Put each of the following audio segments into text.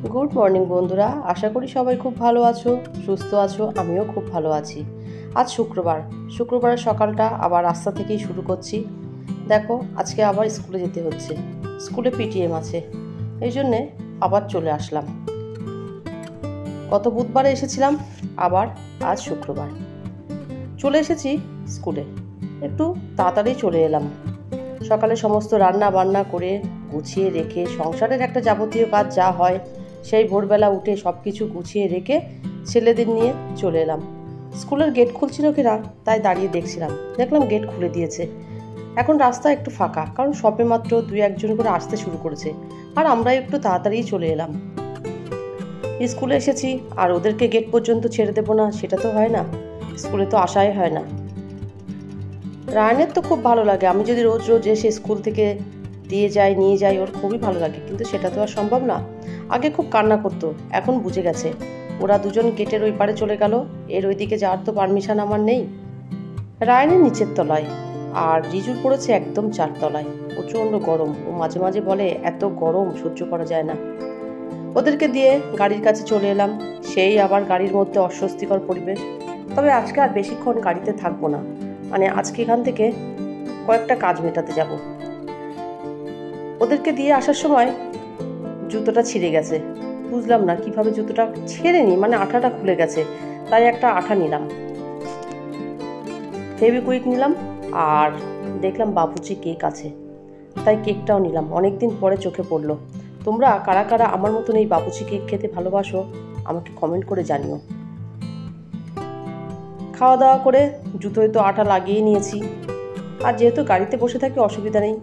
Good morning বন্ধুরা, আশা করি সবাই খুব ভালো আছো, সুস্থ আছো। আমিও খুব ভালো আছি। আজ শুক্রবারের সকালটা আবার রাস্তা থেকেই শুরু করছি। দেখো, আজকে আবার স্কুলে যেতে হচ্ছে। স্কুলে পিটিএম আছে, এই জন্যে আবার চলে আসলাম। গত বুধবারে এসেছিলাম, আবার আজ শুক্রবার চলে এসেছি স্কুলে। একটু তাড়াতাড়ি চলে এলাম। সকালে সমস্ত রান্না বান্না করে গুছিয়ে রেখে, সংসারের একটা যাবতীয় কাজ যা হয় সেই ভোরবেলা উঠে সব কিছু গুছিয়ে রেখে ছেলেদের নিয়ে চলে এলাম। স্কুলের গেট খুলছিল কিনা তাই দাঁড়িয়ে দেখছিলাম। দেখলাম গেট খুলে দিয়েছে। এখন রাস্তা একটু ফাঁকা, কারণ সবে মাত্র 2-1 জন করে আসতে শুরু করেছে। আর আমরা একটু তাড়াতাড়ি চলে এলাম। স্কুলে এসেছি আর ওদেরকে গেট পর্যন্ত ছেড়ে দেবো না, সেটা তো হয় না। স্কুলে তো আসাই হয় না। রায়ানের তো খুব ভালো লাগে, আমি যদি রোজ রোজ এসে স্কুল থেকে নিয়ে যাই, ওর খুবই ভালো লাগে। কিন্তু সেটা তো আর সম্ভব না। আগে খুব কান্না করতো, এখন বুঝে গেছে। ওরা দুজন গেটের ওই পারে চলে গেল, এর ওইদিকে যাওয়ার তো পারমিশন আমার নেই। রায়ানের নিচের তলায়, আর রিজুর পড়েছে একদম 4 তলায়। প্রচণ্ড গরম। ও মাঝে মাঝে বলে এত গরম সহ্য করা যায় না। ওদেরকে দিয়ে গাড়ির কাছে চলে এলাম। সেই আবার গাড়ির মধ্যে অস্বস্তিকর পরিবেশ। তবে আজকে আর বেশিক্ষণ গাড়িতে থাকবো না। মানে আজকে এখান থেকে কয়েকটা কাজ মেটাতে যাব। ওদেরকে দিয়ে আসার সময় জুতোটা ছিঁড়ে গেছে। বুঝলাম না কিভাবে জুতোটা ছেড়েনি, মানে আঠাটা খুলে গেছে। তাই একটা আঠা নিলাম, ফেভিকুইক নিলাম, আর দেখলাম বাবুচি কেক আছে, তাই কেকটাও নিলাম। অনেকদিন পরে চোখে পড়লো। তোমরা কারা কারা আমার মতন এই বাবুচি কেক খেতে ভালোবাসো আমাকে কমেন্ট করে জানিও। খাওয়া দাওয়া করে জুতোয় তো আঠা লাগিয়ে নিয়েছি, আর যেহেতু গাড়িতে বসে থাকি অসুবিধা নেই।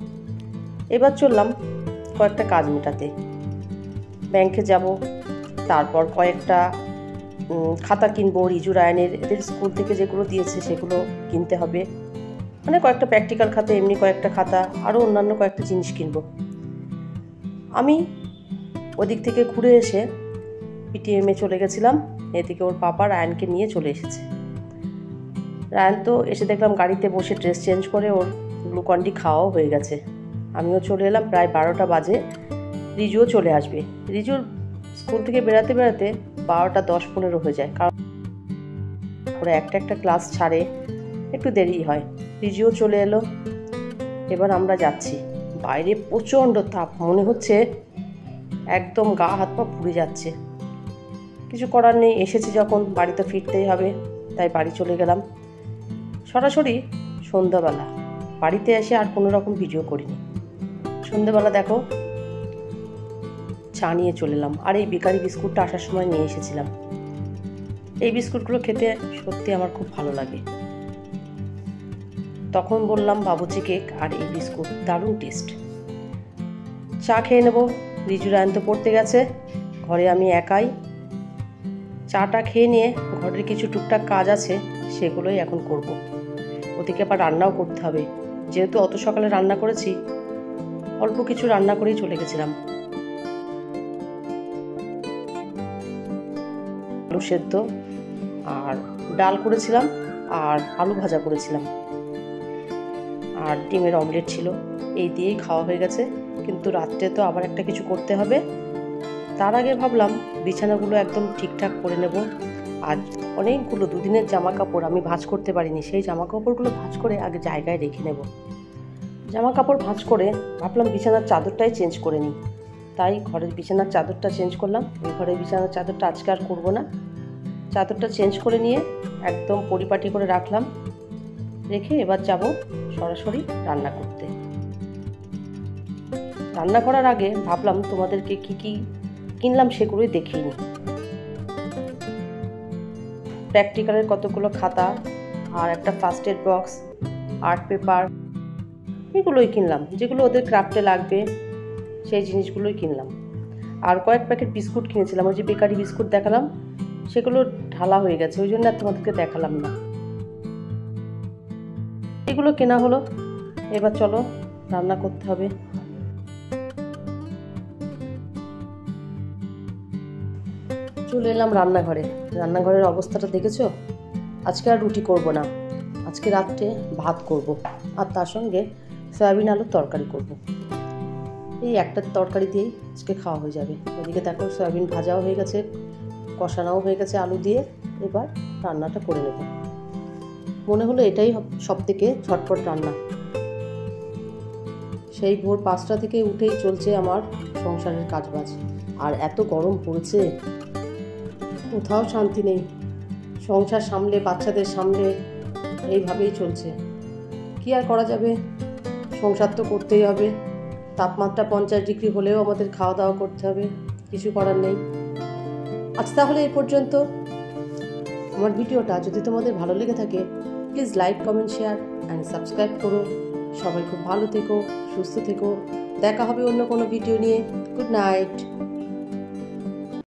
এবার চললাম কয়েকটা কাজ মেটাতে। ব্যাংকে যাব, তারপর কয়েকটা খাতা কিনবো। রিজু রায়ানের এদের স্কুল থেকে যেগুলো দিয়েছে সেগুলো কিনতে হবে। মানে কয়েকটা প্র্যাকটিক্যাল খাতা, এমনি কয়েকটা খাতা, আরও অন্যান্য কয়েকটা জিনিস কিনবো। আমি ওদিক থেকে ঘুরে এসে পিটিএমে চলে গেছিলাম। এদিকে ওর পাপা রায়ানকে নিয়ে চলে এসেছে। রায়ান তো এসে দেখলাম গাড়িতে বসে ড্রেস চেঞ্জ করে ওর গ্লুকন্ডি খাওয়াও হয়ে গেছে। আমিও চলে এলাম। প্রায় 12টা বাজে। রিজুও চলে আসবে। রিজুর স্কুল থেকে বেড়াতে বেড়াতে 12টা 10-15 হয়ে যায়, কারণ ওরা একটা ক্লাস ছাড়ে, একটু দেরি হয়। রিজুও চলে এলো। এবার আমরা যাচ্ছি। বাইরে প্রচণ্ড তাপ, মনে হচ্ছে একদম গা হাত পা পুড়ে যাচ্ছে। কিছু করার নেই, এসেছি যখন বাড়িতে ফিরতেই হবে, তাই বাড়ি চলে গেলাম। সরাসরি সন্ধ্যাবেলা বাড়িতে এসে আর কোনো রকম ভিডিও করিনি। সন্ধ্যাবেলা দেখো চা নিয়ে চলে এলাম। আর এই বেকারি বিস্কুটটা আসার সময় নিয়ে এসেছিলাম। এই বিস্কুটগুলো খেতে সত্যি আমার খুব ভালো লাগে। তখন বললাম বাবুচি কেক আর এই বিস্কুট দারুণ টেস্ট। চা খেয়ে নেব। রিজু রায়ান তো পড়তে গেছে, ঘরে আমি একাই। চাটা খেয়ে নিয়ে ঘরের কিছু টুকটাক কাজ আছে, সেগুলোই এখন করব। ওদিকে আবার রান্নাও করতে হবে। যেহেতু অত সকালে রান্না করেছি, অল্প কিছু রান্না করেই চলে গেছিলাম। আলু সেদ্ধ আর ডাল করেছিলাম, আর আলু ভাজা করেছিলাম, আর ডিমের অমলেট ছিল। এই দিয়েই খাওয়া হয়ে গেছে। কিন্তু রাত্রে তো আবার একটা কিছু করতে হবে। তার আগে ভাবলাম বিছানাগুলো একদম ঠিকঠাক করে নেব। আর অনেকগুলো 2 দিনের জামা কাপড় আমি ভাঁজ করতে পারিনি, সেই জামা কাপড়গুলো ভাঁজ করে আগে জায়গায় রেখে নেব। জামা কাপড় ভাঁজ করে ভাবলাম বিছানার চাদরটাই চেঞ্জ করে নিই। তাই ঘরের বিছানার চাদরটা চেঞ্জ করলাম। ওই ঘরের বিছানার চাদরটা আজকে আর করবো না। চাদরটা চেঞ্জ করে নিয়ে একদম পরিপাটি করে রাখলাম। রেখে এবার যাব সরাসরি রান্না করতে। রান্না করার আগে ভাবলাম তোমাদেরকে কি কি কিনলাম সেগুলোই দেখিয়ে নিই। প্র্যাকটিক্যালের কতগুলো খাতা, আর একটা first aid box, art paper, এগুলোই কিনলাম। যেগুলো ওদের ক্রাফটে লাগবে সেই জিনিসগুলোই কিনলাম। আর কয়েক প্যাকেট বিস্কুট কিনেছিলাম। ওই যে বেকারি বিস্কুট দেখালাম, সেগুলো ঢালা হয়ে গেছে, ওই জন্য আর তোমাদেরকে দেখালাম না। এগুলো কেনা হলো। এবার চলো রান্না করতে হবে। চলে এলাম রান্নাঘরে। রান্নাঘরের অবস্থাটা দেখেছো? আজকে আর রুটি করব না, আজকে রাত্রে ভাত করব, আর তার সঙ্গে সয়াবিন আলুর তরকারি করব। এই একটা তরকারি দিয়েই আজকে খাওয়া হয়ে যাবে। ওদিকে দেখো সয়াবিন ভাজাও হয়ে গেছে, কষানোও হয়ে গেছে আলু দিয়ে। এবার রান্নাটা করে নেব। মনে হলো এটাই সবথেকে ঝটপট রান্না। সেই ভোর 5টা থেকে উঠেই চলছে আমার সংসারের কাজবাজ। আর এত গরম পড়েছে, কোথাও শান্তি নেই। সংসার সামলে, বাচ্চাদের সামলে এইভাবেই চলছে। কি আর করা যাবে, সংসার তো করতেই হবে। তাপমাত্রা 50 ডিগ্রি হলেও আমাদের খাওয়া দাওয়া করতে হবে, কিছু করার নেই। আজ তাহলে এই পর্যন্ত। আমার ভিডিওটা যদি তোমাদের ভালো লেগে থাকে please like, comment, share and subscribe করো। সবাই খুব ভালো থেকো, সুস্থ থেকো। দেখা হবে অন্য কোনো ভিডিও নিয়ে। Good night.